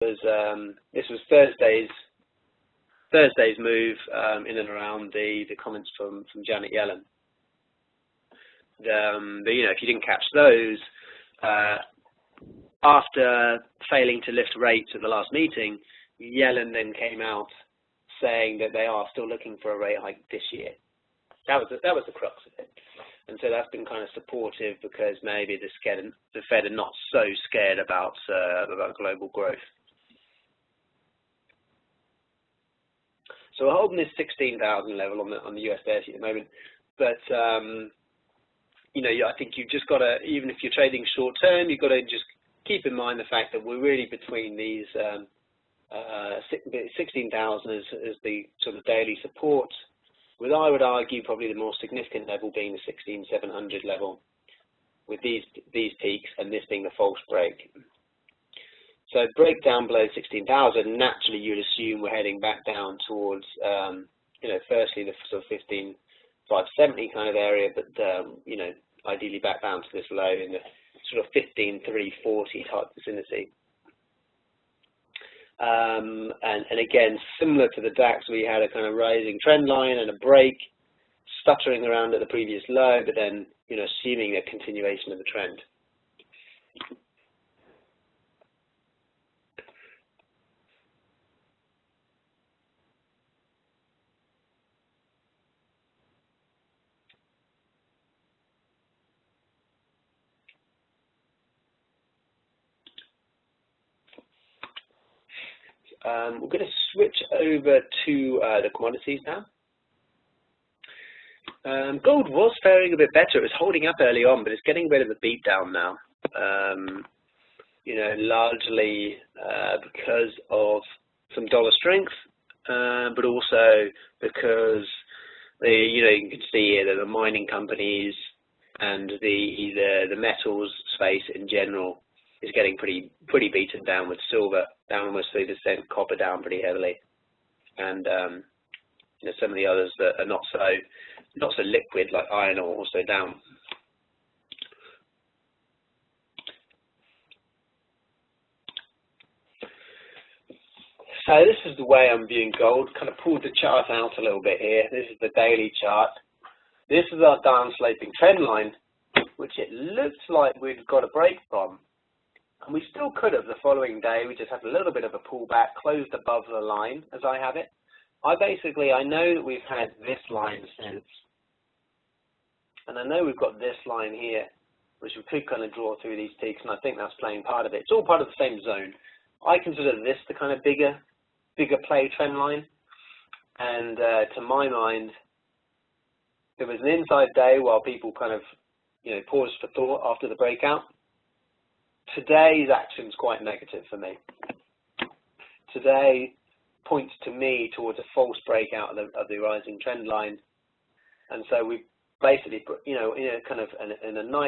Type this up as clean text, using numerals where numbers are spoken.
this was Thursday's move in and around the comments from Janet Yellen. But you know, if you didn't catch those, after failing to lift rates at the last meeting, Yellen then came out saying that they are still looking for a rate hike this year. That was the crux of it. And so that's been kind of supportive because maybe the Fed are not so scared about global growth. So we're holding this 16,000 level on the US 30 at the moment, but you know, I think you've just got to, even if you're trading short term, you've got to just keep in mind the fact that we're really between these 16,000 as the sort of daily support, with, I would argue, probably the more significant level being the 16,700 level, with these peaks and this being the false break. So break down below 16,000, naturally you'd assume we're heading back down towards, you know, firstly the sort of 15,570 kind of area, but you know, ideally back down to this low in the sort of 15,340 type vicinity. And again, similar to the DAX, we had a kind of rising trend line and a break, stuttering around at the previous low, but then, you know, assuming a continuation of the trend. We're going to switch over to the commodities now. Gold was faring a bit better. It was holding up early on, but it's getting a bit of a beat down now. You know, largely because of some dollar strength, but also because you know, you can see here that the mining companies and the metals space in general is getting pretty beaten down, with silver down almost 3%, copper down pretty heavily, and you know, some of the others that are not so liquid, like iron ore, also down. So this is the way I'm viewing gold. Kind of pulled the chart out a little bit here. This is the daily chart. This is our down sloping trend line, which it looks like we've got a break from. And we still could have the following day. We just had a little bit of a pullback, closed above the line as I have it. I know that we've had this line since, and I know we've got this line here, which we could kind of draw through these peaks, and I think that's playing part of it. It's all part of the same zone. I consider this the kind of bigger play trend line, and to my mind, it was an inside day while people kind of, you know, paused for thought after the breakout. Today's action is quite negative for me. Today points to me towards a false breakout of the rising trend line, and so we basically, you know, in a kind of in a nice